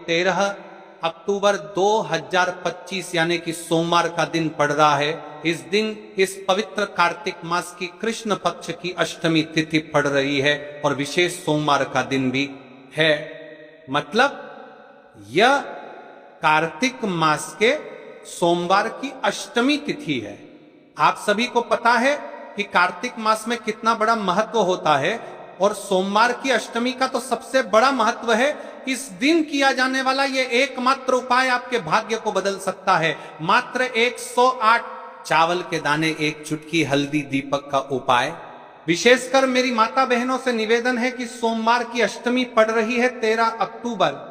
13 अक्टूबर 2025 यानी कि सोमवार का दिन पड़ रहा है। इस दिन इस पवित्र कार्तिक मास की कृष्ण पक्ष की अष्टमी तिथि पड़ रही है और विशेष सोमवार का दिन भी है। मतलब यह कार्तिक मास के सोमवार की अष्टमी तिथि है। आप सभी को पता है कि कार्तिक मास में कितना बड़ा महत्व होता है और सोमवार की अष्टमी का तो सबसे बड़ा महत्व है। इस दिन किया जाने वाला यह एकमात्र उपाय आपके भाग्य को बदल सकता है। मात्र 108 चावल के दाने, एक चुटकी हल्दी, दीपक का उपाय। विशेषकर मेरी माता बहनों से निवेदन है कि सोमवार की अष्टमी पड़ रही है 13 अक्टूबर।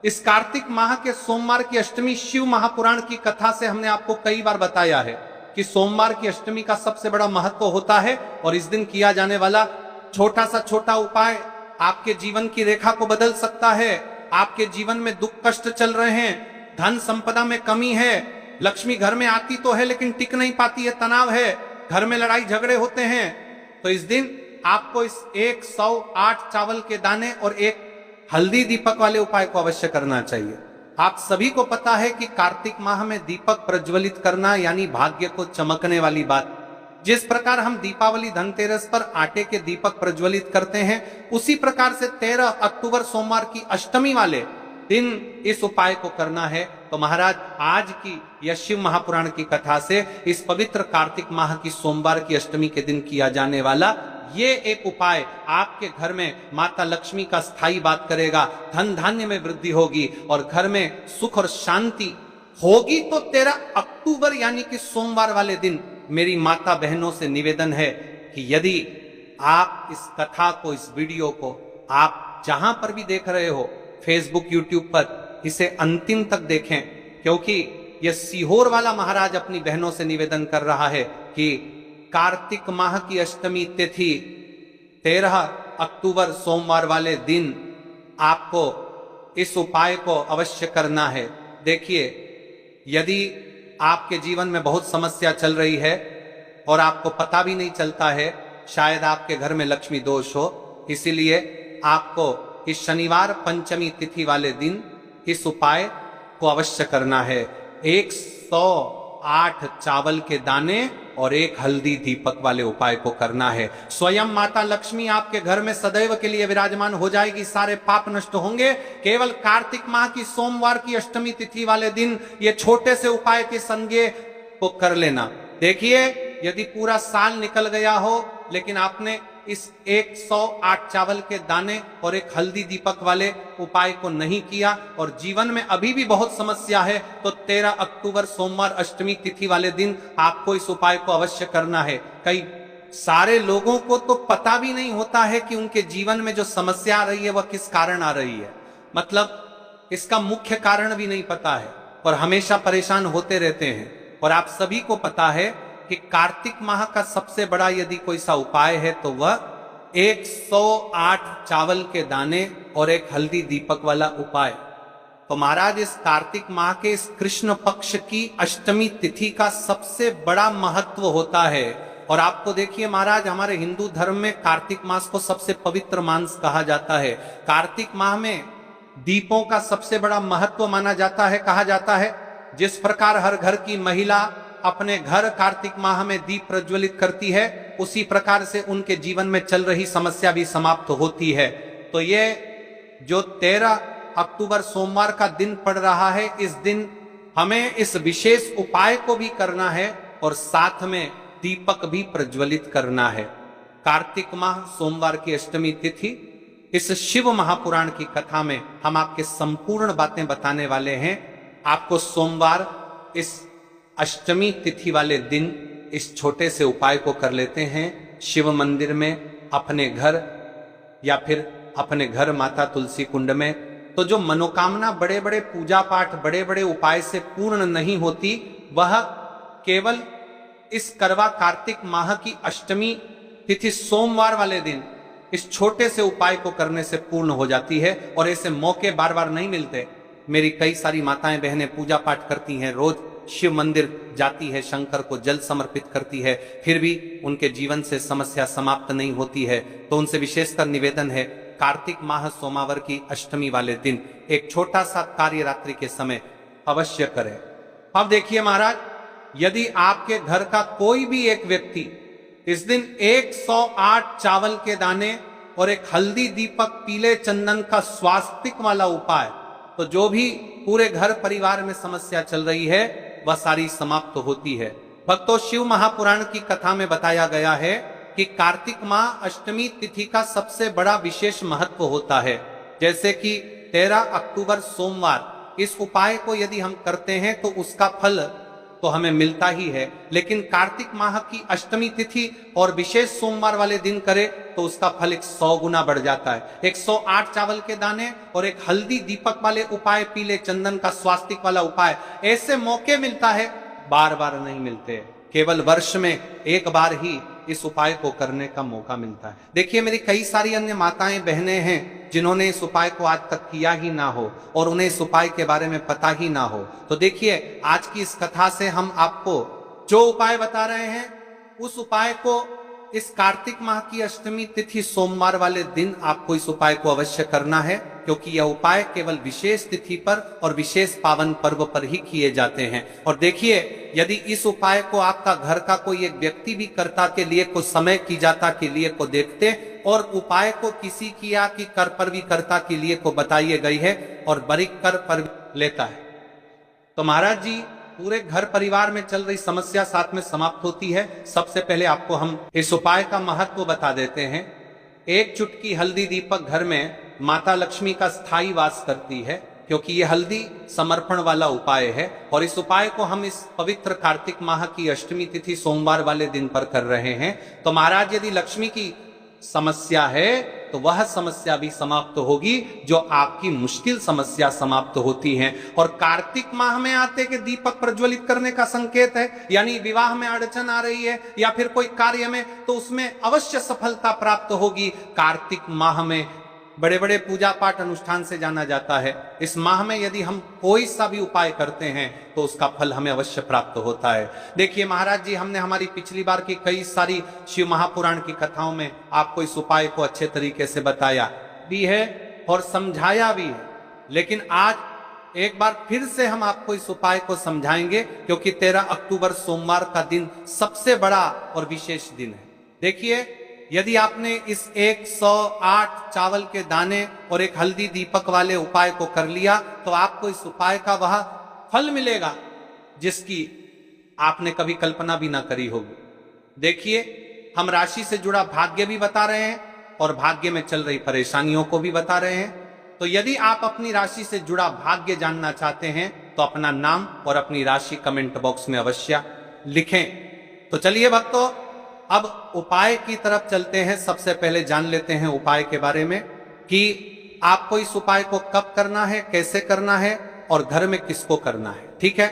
इस कार्तिक माह के सोमवार की अष्टमी शिव महापुराण की कथा से हमने आपको कई बार बताया है कि सोमवार की अष्टमी का सबसे बड़ा महत्व होता है और इस दिन किया जाने वाला छोटा सा छोटा उपाय आपके जीवन की रेखा को बदल सकता है। आपके जीवन में दुख कष्ट चल रहे हैं, धन संपदा में कमी है, लक्ष्मी घर में आती तो है लेकिन टिक नहीं पाती है, तनाव है, घर में लड़ाई झगड़े होते हैं, तो इस दिन आपको इस 108 चावल के दाने और एक हल्दी दीपक वाले उपाय को अवश्य करना चाहिए। आप सभी को पता है कि कार्तिक माह में दीपक प्रज्वलित करना यानी भाग्य को चमकने वाली बात। जिस प्रकार हम दीपावली धनतेरस पर आटे के दीपक प्रज्वलित करते हैं, उसी प्रकार से 13 अक्टूबर सोमवार की अष्टमी वाले दिन इस उपाय को करना है। तो महाराज आज की यह शिव महापुराण की कथा से इस पवित्र कार्तिक माह की सोमवार की अष्टमी के दिन किया जाने वाला ये एक उपाय आपके घर में माता लक्ष्मी का स्थायी बात करेगा, धन धान्य में वृद्धि होगी और घर में सुख और शांति होगी। तो 13 अक्टूबर यानी कि सोमवार वाले दिन मेरी माता बहनों से निवेदन है कि यदि आप इस कथा को, इस वीडियो को आप जहां पर भी देख रहे हो, फेसबुक, यूट्यूब पर, इसे अंतिम तक देखें, क्योंकि यह सीहोर वाला महाराज अपनी बहनों से निवेदन कर रहा है कि कार्तिक माह की अष्टमी तिथि 13 अक्टूबर सोमवार वाले दिन आपको इस उपाय को अवश्य करना है। देखिए, यदि आपके जीवन में बहुत समस्या चल रही है और आपको पता भी नहीं चलता है, शायद आपके घर में लक्ष्मी दोष हो, इसीलिए आपको इस शनिवार पंचमी तिथि वाले दिन इस उपाय को अवश्य करना है। 108 चावल के दाने और एक हल्दी दीपक वाले उपाय को करना है। स्वयं माता लक्ष्मी आपके घर में सदैव के लिए विराजमान हो जाएगी, सारे पाप नष्ट होंगे। केवल कार्तिक माह की सोमवार की अष्टमी तिथि वाले दिन ये छोटे से उपाय के संज्ञे को कर लेना। देखिए, यदि पूरा साल निकल गया हो लेकिन आपने इस 108 चावल के दाने और एक हल्दी दीपक वाले उपाय को नहीं किया और जीवन में अभी भी बहुत समस्या है, तो 13 अक्टूबर सोमवार अष्टमी तिथि वाले दिन आपको इस उपाय को अवश्य करना है। कई सारे लोगों को तो पता भी नहीं होता है कि उनके जीवन में जो समस्या आ रही है वह किस कारण आ रही है, मतलब इसका मुख्य कारण भी नहीं पता है और हमेशा परेशान होते रहते हैं। और आप सभी को पता है कि कार्तिक माह का सबसे बड़ा यदि कोई सा उपाय है तो वह 108 चावल के दाने और एक हल्दी दीपक वाला उपाय। तो महाराज इस कार्तिक माह के इस कृष्ण पक्ष की अष्टमी तिथि का सबसे बड़ा महत्व होता है। और आपको देखिए महाराज, हमारे हिंदू धर्म में कार्तिक मास को सबसे पवित्र मास कहा जाता है। कार्तिक माह में दीपों का सबसे बड़ा महत्व माना जाता है। कहा जाता है जिस प्रकार हर घर की महिला अपने घर कार्तिक माह में दीप प्रज्वलित करती है, उसी प्रकार से उनके जीवन में चल रही समस्या भी समाप्त होती है। तो ये जो 13 अक्टूबर सोमवार का दिन पड़ रहा है, इस दिन हमें इस विशेष उपाय को भी करना है और साथ में दीपक भी प्रज्वलित करना है। कार्तिक माह सोमवार की अष्टमी तिथि, इस शिव महापुराण की कथा में हम आपके संपूर्ण बातें बताने वाले हैं। आपको सोमवार इस अष्टमी तिथि वाले दिन इस छोटे से उपाय को कर लेते हैं। शिव मंदिर में, अपने घर या फिर अपने घर माता तुलसी कुंड में। तो जो मनोकामना बड़े बड़े पूजा पाठ, बड़े बड़े उपाय से पूर्ण नहीं होती, वह केवल इस करवा कार्तिक माह की अष्टमी तिथि सोमवार वाले दिन इस छोटे से उपाय को करने से पूर्ण हो जाती है। और ऐसे मौके बार बार नहीं मिलते। मेरी कई सारी माताएं बहनें पूजा पाठ करती हैं, रोज शिव मंदिर जाती है, शंकर को जल समर्पित करती है, फिर भी उनके जीवन से समस्या समाप्त नहीं होती है। तो उनसे विशेषकर निवेदन है कार्तिक माह सोमवार की अष्टमी वाले दिन एक छोटा सा कार्य रात्रि के समय अवश्य करें। अब देखिए महाराज, यदि आपके घर का कोई भी एक व्यक्ति इस दिन 108 चावल के दाने और एक हल्दी दीपक पीले चंदन का स्वास्तिक वाला उपाय, तो जो भी पूरे घर परिवार में समस्या चल रही है वह सारी समाप्त होती है। भक्तों, शिव महापुराण की कथा में बताया गया है कि कार्तिक माह अष्टमी तिथि का सबसे बड़ा विशेष महत्व होता है। जैसे कि 13 अक्टूबर सोमवार, इस उपाय को यदि हम करते हैं तो उसका फल तो हमें मिलता ही है, लेकिन कार्तिक माह की अष्टमी तिथि और विशेष सोमवार वाले दिन करे तो उसका फल 100 गुना बढ़ जाता है। 108 चावल के दाने और एक हल्दी दीपक वाले उपाय, पीले चंदन का स्वास्तिक वाला उपाय, ऐसे मौके मिलता है, बार बार नहीं मिलते। केवल वर्ष में एक बार ही इस उपाय को करने का मौका मिलता है। देखिए, मेरी कई सारी अन्य माताएं बहनें हैं जिन्होंने इस उपाय को आज तक किया ही ना हो और उन्हें इस उपाय के बारे में पता ही ना हो। तो देखिए, आज की इस कथा से हम आपको जो उपाय बता रहे हैं उस उपाय को इस कार्तिक माह की अष्टमी तिथि सोमवार वाले दिन आपको इस उपाय को अवश्य करना है, क्योंकि यह उपाय केवल विशेष तिथि पर और विशेष पावन पर्व पर ही किए जाते हैं। और देखिए, यदि इस उपाय को आपका घर का कोई एक व्यक्ति भी कर्ता के लिए को समय की जाता के लिए को देखते और उपाय को किसी किया कि कर पर भी कर्ता के लिए को बताइए गई है और बरीक कर पर लेता है, तो महाराज जी पूरे घर परिवार में चल रही समस्या साथ में समाप्त होती है। सबसे पहले आपको हम इस उपाय का महत्व बता देते हैं। एक चुटकी हल्दी दीपक घर में माता लक्ष्मी का स्थायी वास करती है, क्योंकि ये हल्दी समर्पण वाला उपाय है और इस उपाय को हम इस पवित्र कार्तिक माह की अष्टमी तिथि सोमवार वाले दिन पर कर रहे हैं। तो महाराज, यदि लक्ष्मी की समस्या है तो वह समस्या भी समाप्त होगी जो आपकी मुश्किल समस्या समाप्त होती है। और कार्तिक माह में आते के दीपक प्रज्वलित करने का संकेत है, यानी विवाह में अड़चन आ रही है या फिर कोई कार्य में, तो उसमें अवश्य सफलता प्राप्त होगी। कार्तिक माह में बड़े बड़े पूजा पाठ अनुष्ठान से जाना जाता है। इस माह में यदि हम कोई सा भी उपाय करते हैं तो उसका फल हमें अवश्य प्राप्त होता है। देखिए महाराज जी, हमने हमारी पिछली बार की कई सारी शिव महापुराण की कथाओं में आपको इस उपाय को अच्छे तरीके से बताया भी है और समझाया भी है, लेकिन आज एक बार फिर से हम आपको इस उपाय को समझाएंगे, क्योंकि 13 अक्टूबर सोमवार का दिन सबसे बड़ा और विशेष दिन है। देखिए, यदि आपने इस 108 चावल के दाने और एक हल्दी दीपक वाले उपाय को कर लिया तो आपको इस उपाय का वह फल मिलेगा जिसकी आपने कभी कल्पना भी ना करी होगी। देखिए, हम राशि से जुड़ा भाग्य भी बता रहे हैं और भाग्य में चल रही परेशानियों को भी बता रहे हैं। तो यदि आप अपनी राशि से जुड़ा भाग्य जानना चाहते हैं तो अपना नाम और अपनी राशि कमेंट बॉक्स में अवश्य लिखें। तो चलिए भक्तों, अब उपाय की तरफ चलते हैं। सबसे पहले जान लेते हैं उपाय के बारे में कि आपको इस उपाय को कब करना है, कैसे करना है और घर में किसको करना है। ठीक है,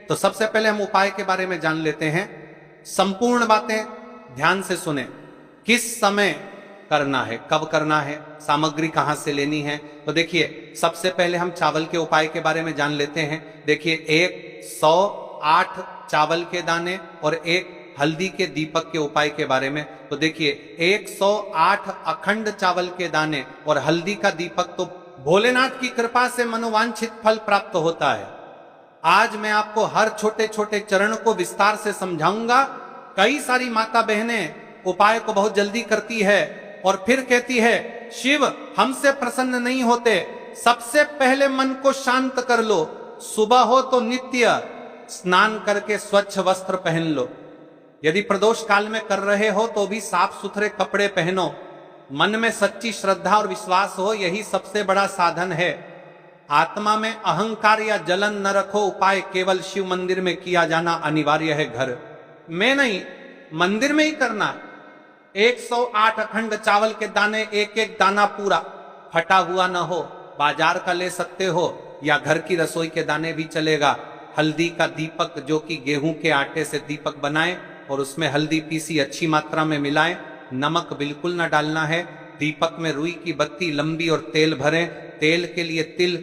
तो सबसे पहले हम उपाय के बारे में जान लेते हैं। संपूर्ण बातें ध्यान से सुने। किस समय करना है, कब करना है, सामग्री कहां से लेनी है। तो देखिए, सबसे पहले हम चावल के उपाय के बारे में जान लेते हैं। देखिए, 108 चावल के दाने और एक हल्दी के दीपक के उपाय के बारे में। तो देखिए, 108 अखंड चावल के दाने और हल्दी का दीपक तो भोलेनाथ की कृपा से मनोवांछित फल प्राप्त होता है। आज मैं आपको हर छोटे छोटे चरण को विस्तार से समझाऊंगा। कई सारी माता बहनें उपाय को बहुत जल्दी करती है और फिर कहती है, शिव हमसे प्रसन्न नहीं होते। सबसे पहले मन को शांत कर लो। सुबह हो तो नित्य स्नान करके स्वच्छ वस्त्र पहन लो। यदि प्रदोष काल में कर रहे हो तो भी साफ सुथरे कपड़े पहनो। मन में सच्ची श्रद्धा और विश्वास हो, यही सबसे बड़ा साधन है। आत्मा में अहंकार या जलन न रखो। उपाय केवल शिव मंदिर में किया जाना अनिवार्य है, घर में नहीं, मंदिर में ही करना। 108 अखंड चावल के दाने, एक एक दाना पूरा फटा हुआ न हो, बाजार का ले सकते हो या घर की रसोई के दाने भी चलेगा। हल्दी का दीपक, जो कि गेहूं के आटे से दीपक बनाएं और उसमें हल्दी पीसी अच्छी मात्रा में मिलाएं। नमक बिल्कुल न डालना है। दीपक में रुई की बत्ती लंबी और तेल भरें। तेल के लिए तिल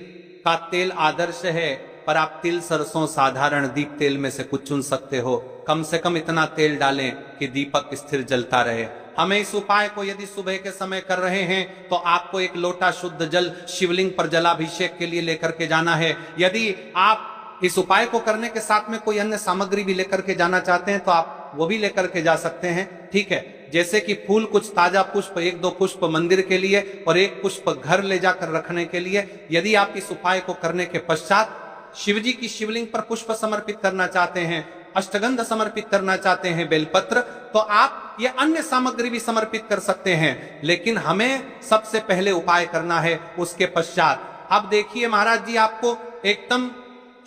का तेल आदर्श है, पर आप तिल, सरसों, साधारण दीप तेल में से कुछ चुन सकते हो। कम से कम इतना तेल डालें कि दीपक स्थिर जलता रहे। हमें इस उपाय को यदि सुबह के समय कर रहे हैं तो आपको एक लोटा शुद्ध जल शिवलिंग पर जलाभिषेक के लिए लेकर के जाना है। यदि आप इस उपाय को करने के साथ में कोई अन्य सामग्री भी लेकर के जाना चाहते हैं तो आप वो भी लेकर के जा सकते हैं, ठीक है। जैसे कि फूल, कुछ ताजा पुष्प, 1-2 पुष्प मंदिर के लिए और 1 पुष्प घर ले जाकर रखने के लिए। यदि आप इस उपाय को करने के पश्चात शिवजी की शिवलिंग पर पुष्प समर्पित करना चाहते हैं, अष्टगंध समर्पित करना चाहते हैं, बेलपत्र, तो आप ये अन्य सामग्री भी समर्पित कर सकते हैं, लेकिन हमें सबसे पहले उपाय करना है उसके पश्चात। अब देखिए महाराज जी, आपको एकदम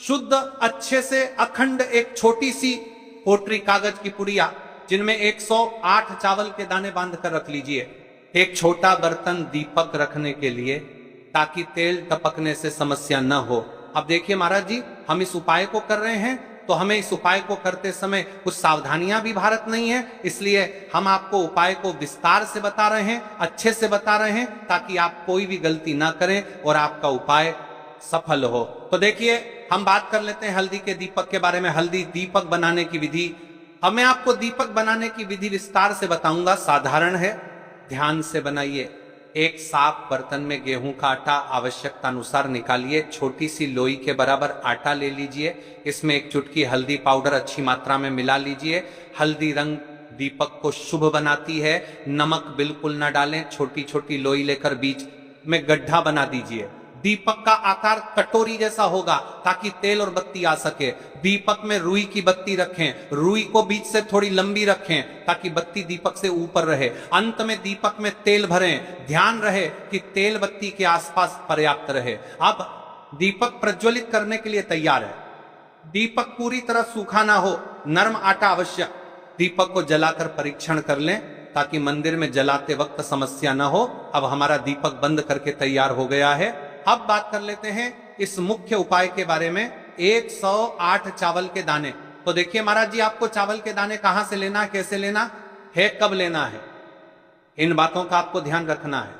शुद्ध अच्छे से अखंड एक छोटी सी पोटरी कागज की पुड़िया जिनमें 108 चावल के दाने बांध कर रख लीजिए। एक छोटा बर्तन दीपक रखने के लिए, ताकि तेल टपकने से समस्या न हो। अब देखिए महाराज जी, हम इस उपाय को कर रहे हैं तो हमें इस उपाय को करते समय कुछ सावधानियां भी भारत नहीं है, इसलिए हम आपको उपाय को विस्तार से बता रहे हैं, अच्छे से बता रहे हैं, ताकि आप कोई भी गलती ना करें और आपका उपाय सफल हो। तो देखिए, हम बात कर लेते हैं हल्दी के दीपक के बारे में। हल्दी दीपक बनाने की विधि, अब मैं आपको दीपक बनाने की विधि विस्तार से बताऊंगा। साधारण है, ध्यान से बनाइए। एक साफ बर्तन में गेहूं का आटा आवश्यकता अनुसार निकालिए। छोटी सी लोई के बराबर आटा ले लीजिए। इसमें 1 चुटकी हल्दी पाउडर अच्छी मात्रा में मिला लीजिए। हल्दी रंग दीपक को शुभ बनाती है। नमक बिल्कुल ना डालें। छोटी छोटी लोई लेकर बीच में गड्ढा बना दीजिए। दीपक का आकार कटोरी जैसा होगा ताकि तेल और बत्ती आ सके। दीपक में रुई की बत्ती रखें। रुई को बीच से थोड़ी लंबी रखें ताकि बत्ती दीपक से ऊपर रहे। अंत में दीपक में तेल भरें। ध्यान रहे कि तेल बत्ती के आसपास पर्याप्त रहे। अब दीपक प्रज्वलित करने के लिए तैयार है। दीपक पूरी तरह सूखा ना हो, नरम आटा आवश्यक। दीपक को जलाकर परीक्षण कर लें ताकि मंदिर में जलाते वक्त समस्या ना हो। अब हमारा दीपक बंद करके तैयार हो गया है। अब बात कर लेते हैं इस मुख्य उपाय के बारे में। 108 चावल के दाने। तो देखिए महाराज जी, आपको चावल के दाने कहां से लेना है, कैसे लेना है, कब लेना है, इन बातों का आपको ध्यान रखना है।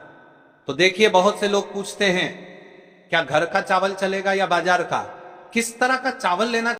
तो देखिए, बहुत से लोग पूछते हैं क्या घर का चावल चलेगा या बाजार का, किस तरह का चावल लेना